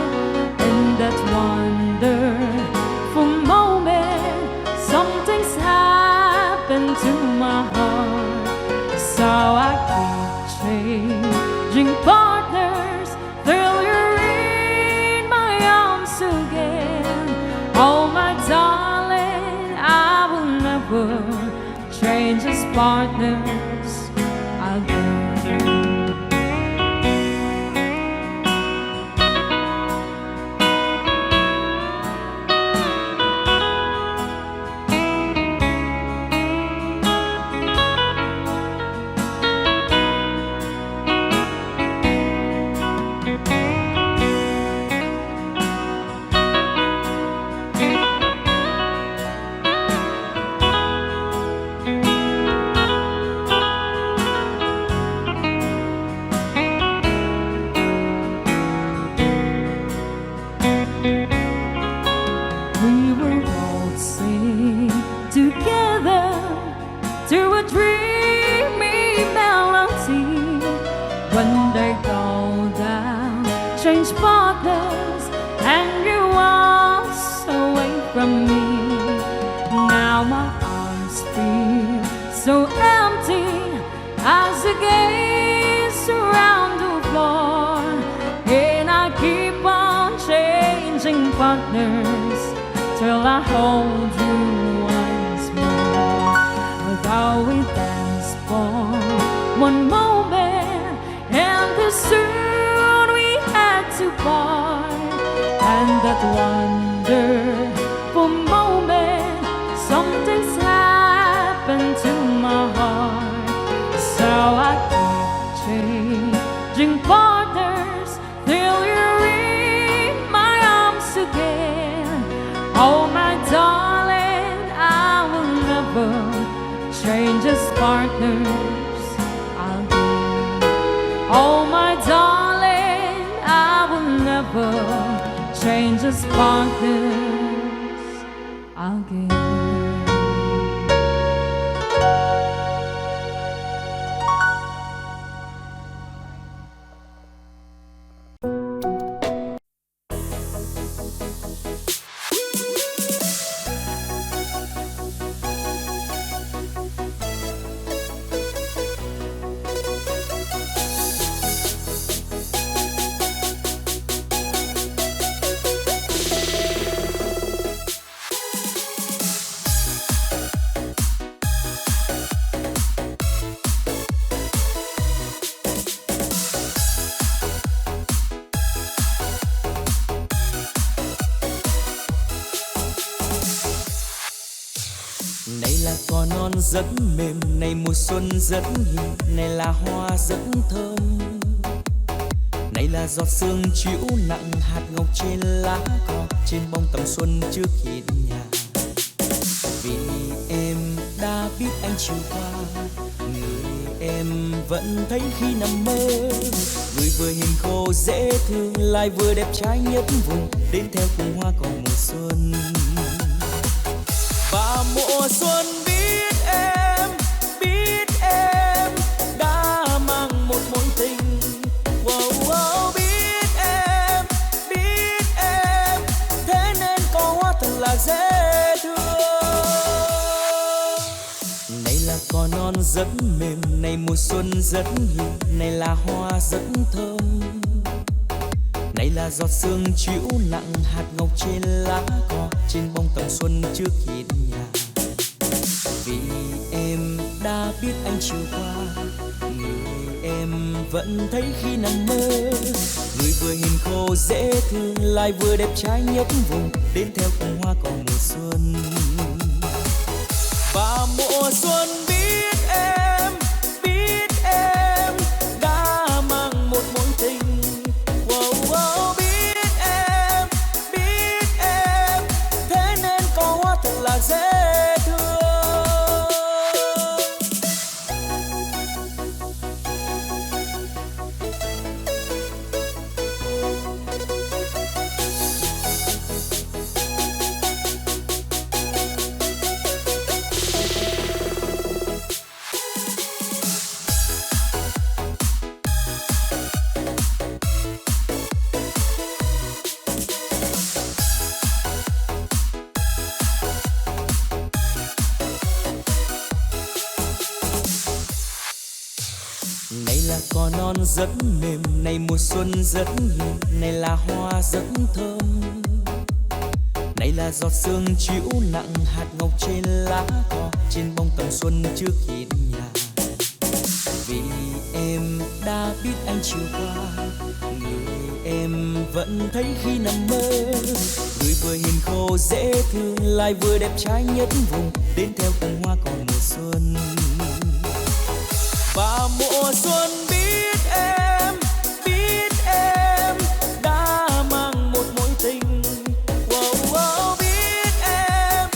In that wonderful moment, something's happened to my heart. So I keep changing partners till you're in my arms again. Oh my darling, I will never change as partners again. We were waltzing together to a dreamy melody when they called out change partners, and you waltzed away from me. Now my arms feel so empty as I gaze around partners till I hold you once more. Without we dance for one moment, and then soon we had to part. And that wonderful moment, something's happened to my heart. So I keep changing partners till you're in my arms again. Oh my darling, I will never change as partners again. Oh my darling, I will never change as partners again. Này là cỏ non rất mềm, này mùa xuân rất hiền, này là hoa rất thơm. Này là giọt sương chiếu nặng hạt ngọc trên lá cỏ, trên bông tầm xuân trước hiên nhà. Vì em đã biết anh chiều qua, người em vẫn thấy khi nằm mơ. Người vừa hiền khô dễ thương, lại vừa đẹp trai nhất vùng, đến theo cùng hoa cỏ mùa xuân. Và mùa xuân biết em đã mang một mối tình. Wow, wow, biết em, thế nên có hoa thật là dễ thương. Này là cỏ non rất mềm, này mùa xuân rất hiền, này là hoa rất thơm. Này là giọt sương chiếu nặng hạt ngọc trên lá cỏ, trên bông tầm xuân trước hiên nhà. Vì em đã biết anh chiều qua, người em vẫn thấy khi nằm mơ. Người vừa hiền khô dễ thương, lại vừa đẹp trai nhất vùng, đến theo cùng hoa cỏ mùa xuân. Và mùa xuân biết em đã mang một mối tình. Wow, wow, biết em, thế nên có hoa thật là dễ thương. Này là cỏ non rất mềm, này mùa xuân rất hiền, này là hoa rất thơm. Này là giọt sương chiếu nặng hạt ngọc trên lá cỏ, trên bông tầm xuân trước hiên nhà. Vì em đã biết anh chiều qua, người em vẫn thấy khi nằm mơ. Người vừa hiền khô dễ thương, lại vừa đẹp trai nhất vùng, đến theo cùng hoa cỏ mùa xuân. Và mùa xuân biết em đã mang một mối tình. Wow, wow, biết em,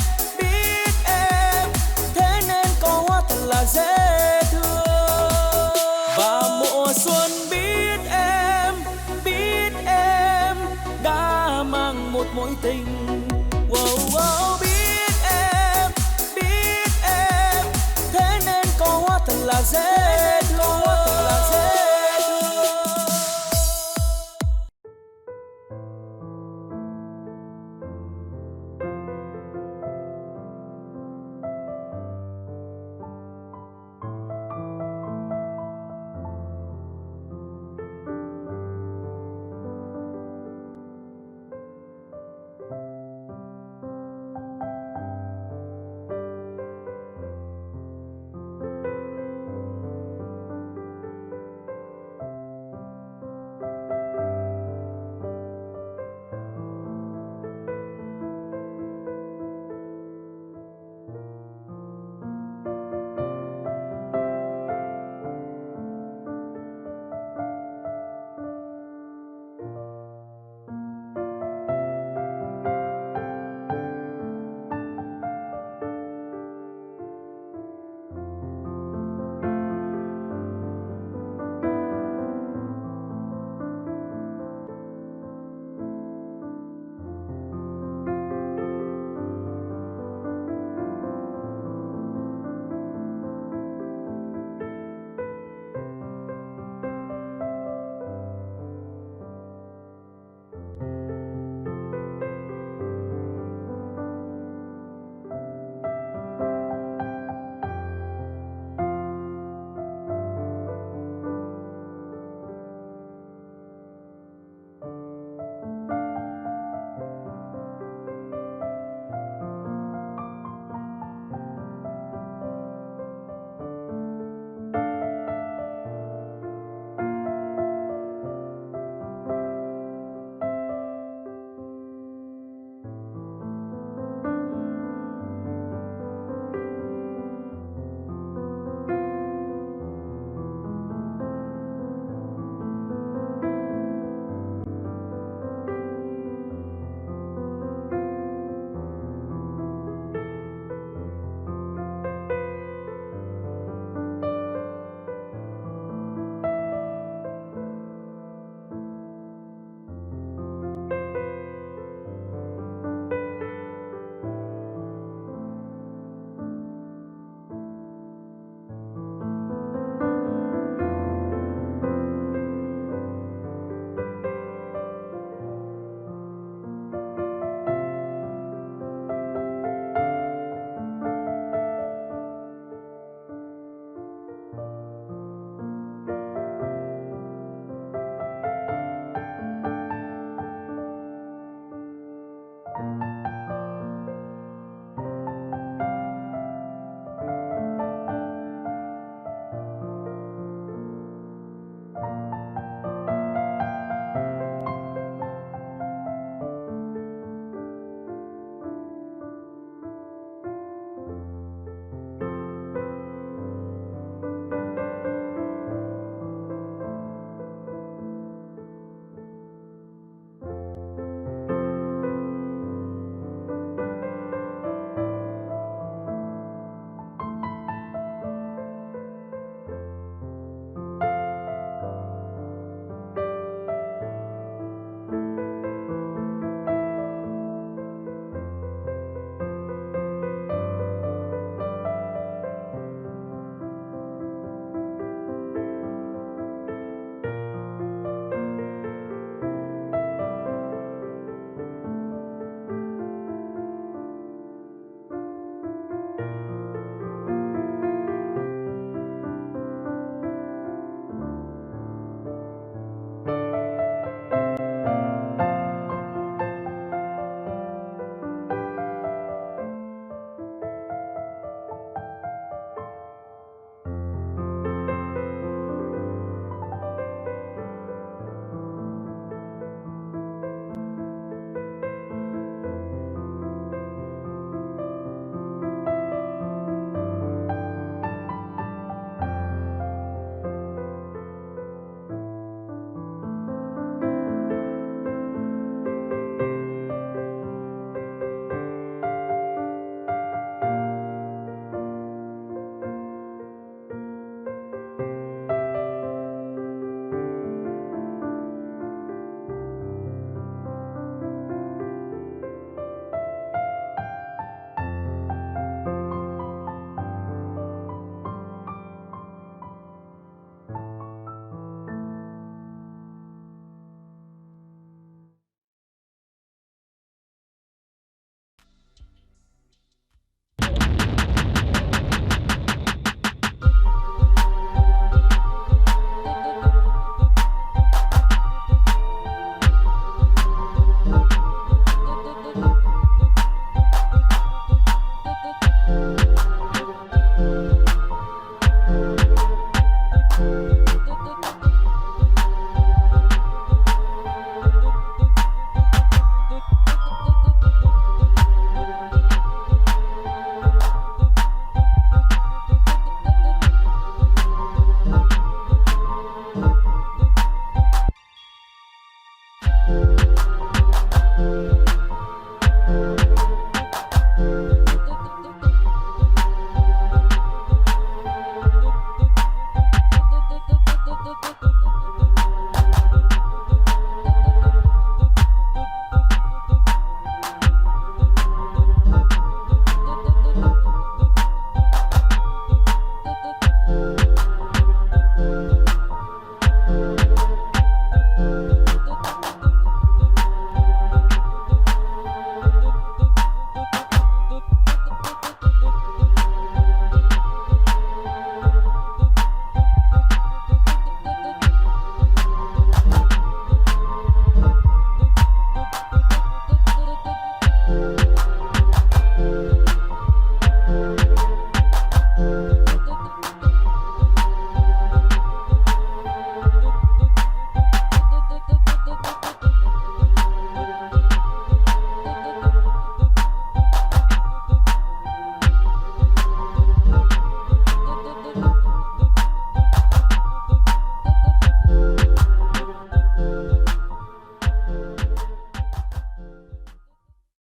thế nên có hoa thật là dễ thương. Và mùa xuân biết em đã mang một mối tình. Wow, wow, biết em, thế nên có hoa thật là dễ thương.